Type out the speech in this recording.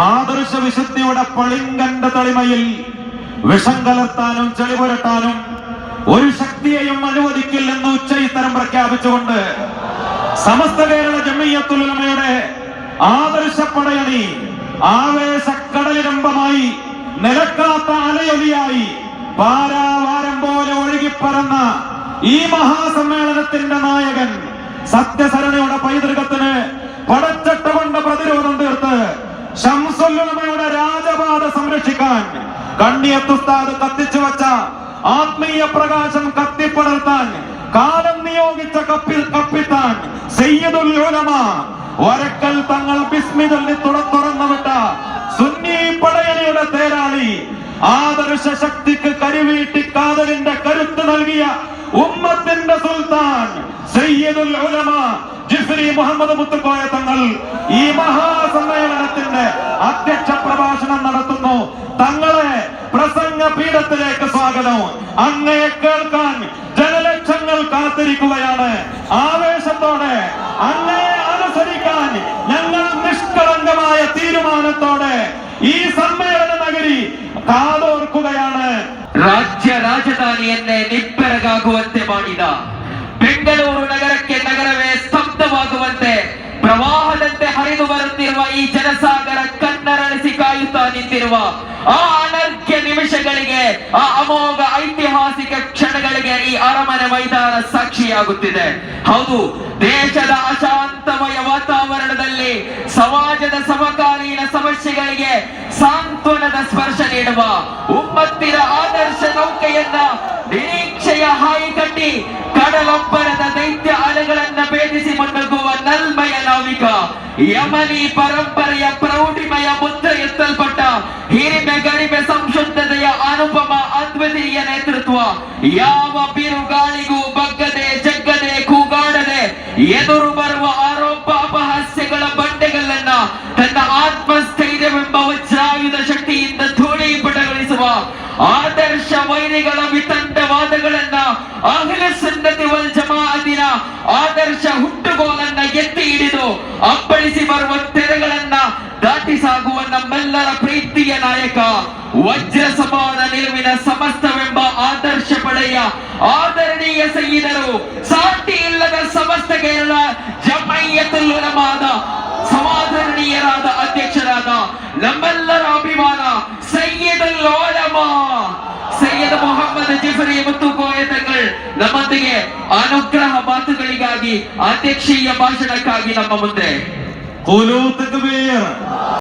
ആദർശ വിശുദ്ധിയുടെ പളിങ്കണ്ട തെളിമയിൽ വിഷം കലർത്താനും ചെളിപുരട്ടാനും ഒരു ശക്തിയെയും അനുവദിക്കില്ലെന്ന് ഉച്ചയിത്തരം പ്രഖ്യാപിച്ചുകൊണ്ട് സമസ്ത കേരള ജംഇയ്യത്തുൽ ഉലമയുടെ ആദർശ പടയണി ആവേശക്കടലിരമ്പമായി നിലക്കാത്ത അലയൊലിയായി പാരാവാരം പോലെ ഒഴുകിപ്പറന്ന ഈ മഹാസമ്മേളനത്തിന്റെ നായകൻ സത്യസരണിയുടെ പൈതൃകത്തിന് പടച്ചട്ട കൊണ്ട് പ്രതിരോധം തീർത്ത് ശംസുൽ ഉലമയുടെ രാജപാത സംരക്ഷിക്കാൻ കണ്ണിയത്ത് ഉസ്താദ് കത്തിച്ചു വച്ച ആത്മീയ പ്രകാശം കത്തിപ്പടർത്താൻ കാലം നിയോഗിച്ച കപ്പിത്താൻ സയ്യിദുൽ ഉലമ വരക്കൽ തങ്ങൾ ബിസ്മി ചൊല്ലി തുറന്നുവിട്ട സുന്നി പടയണിയുടെ തേരാളി ആദർശ ശക്തിക്ക് കരിവീട്ടി കാതലിന്റെ കരുത്ത് നൽകിയ ഉമ്മത്തിന്റെ സുൽത്താൻ സയ്യിദുൽ ഉലമ ജിഫ്രി മുഹമ്മദ് മുത്തുക്കോയ തങ്ങൾ ഈ മഹാസമ്മേളനത്തിന്റെ അധ്യക്ഷ പ്രഭാഷണം നടത്തുന്നു. തങ്ങളെ പ്രസംഗ പീഠത്തിലേക്ക് സ്വാഗതം. അങ്ങയെ കേൾക്കാൻ ജനലക്ഷങ്ങൾ കാത്തിരിക്കുകയാണ്. ആവേശത്തോടെ അങ്ങയെ അനുസരിക്കാൻ ഞങ്ങൾ നിഷ്കളങ്കമായ തീരുമാനത്തോടെ ഈ സമ്മേളന നഗരി ಕಾದೋರ್ಕುಗಯಾನ. ರಾಜ್ಯ ರಾಜಧಾನಿಯನ್ನೇ ನಿಬ್ಬೆರಗಾಗುವಂತೆ ಮಾಡಿದ ಬೆಂಗಳೂರು ನಗರಕ್ಕೆ ನಗರವೇ ಸ್ತಬ್ಧವಾಗುವಂತೆ ಪ್ರವಾಹದಂತೆ ಹರಿದು ಬರುತ್ತಿರುವ ಈ ಜನಸಾಗರ ಕಣ್ಣರಳಿಸಿ ಕಾಯುತ್ತಾ ನಿಂತಿರುವ ಆ ಅನರ್ಘ್ಯ ನಿಮಿಷಗಳಿಗೆ, ಆ ಅಮೋಘ ಐತಿಹಾಸಿಕ ಕ್ಷಣಗಳಿಗೆ ಈ ಅರಮನೆ ಮೈದಾನ ಸಾಕ್ಷಿಯಾಗುತ್ತಿದೆ. ಹೌದು, ದೇಶದ ಅಶಾಂತಮಯ ವಾತಾವರಣದಲ್ಲಿ ಸಮಾಜದ ಸಮಕಾಲೀನ ಸಮಸ್ಯೆಗಳಿಗೆ ಸಾಂತ್ವನದ ಸ್ಪರ್ಶ ನೀಡುವ ಉಮ್ಮತ್ತಿನ ಆದರ್ಶ ನೌಕೆಯನ್ನ ನಿರೀಕ್ಷೆಯ ಹಾಯಿ ಕಟ್ಟಿ ಕಡಲೊಬ್ಬರದ ದೈತ್ಯ ಅಲೆಗಳನ್ನ ಭೇದಿಸಿ ಮುನ್ನುಗ್ಗುವ ನಲ್ಮಯ ನಾವಿಕ, ಯಮನಿ ಪರಂಪರೆಯ ಪ್ರೌಢಿಮಯ ಮುದ್ರೆ ಎತ್ತಲ್ಪಟ್ಟ ಹಿರಿಮೆ ಗರಿಮೆ ಸಂಶುದ್ಧತೆಯ ಅನುಪಮ ಅದ್ವಿತೀಯ ನೇತೃತ್ವ, ಯಾವ ಬಿರುಗಾಳಿಗೂ ಬಗ್ಗದೆ ಜಗ್ಗದೆ ಕೂಗಾಡದೆ ಎದುರು ಬರುವ ಆರೋಪ ಅಪಹಾಸ್ಯಗಳ ಬಂಡೆಗಳನ್ನ ತನ್ನ ಆತ್ಮಸ್ಥೈರ್ಯವೆಂಬ ವಜ್ರಾಯುಧ ಶಕ್ತಿಯಿಂದ ಧೂಳೀಪಟಗೊಳಿಸುವ ಆದರ್ಶ ವೈರಿಗಳ ವಿತಂಡವಾದಗಳನ್ನ ಅಹ್ಲು ಸುನ್ನತಿ ವಲ್ ಜಮಾಅತಿನ ಆದರ್ಶ ಹುಟ್ಟುಗೋಲನ್ನ ಎತ್ತಿ ಹಿಡಿದು ಅಪ್ಪಳಿಸಿ ಬರುವ ತೆರೆಗಳನ್ನ ದಾಟಿ ಸಾಗುವ ನಮ್ಮೆಲ್ಲರ ಪ್ರೀತಿಯ ನಾಯಕ, ವಜ್ರ ಸಮಾನ ನಿಲುವಿನ ಸಮಸ್ತವೆಂಬ ಆದರ್ಶ ಪಡೆಯ ಆದರಣೀಯ ಸಯ್ಯಿದರು, ಸಾಟಿ ಇಲ್ಲದ ಸಮಸ್ತ ಕೇರಳ ಜಂಇಯ್ಯತುಲ್ ಉಲಮಾದ ಸಮಾದರಣೀಯರಾದ ಅಧ್ಯಕ್ಷರಾದ ನಮ್ಮೆಲ್ಲರ ಅಭಿಮಾನ ಸಯ್ಯಿದುಲ್ ಉಲಮಾ ಸೈಯದ್ ಮೊಹಮ್ಮದ್ ಜಿಫ್ರಿ ಮುತ್ತುಕೋಯ ತങ്ങൾ ನಮ್ಮೊಂದಿಗೆ ಅನುಗ್ರಹ ಮಾತುಗಳಿಗಾಗಿ ಅಧ್ಯಕ್ಷೀಯ ಭಾಷಣಕ್ಕಾಗಿ ನಮ್ಮ ಮುಂದೆ.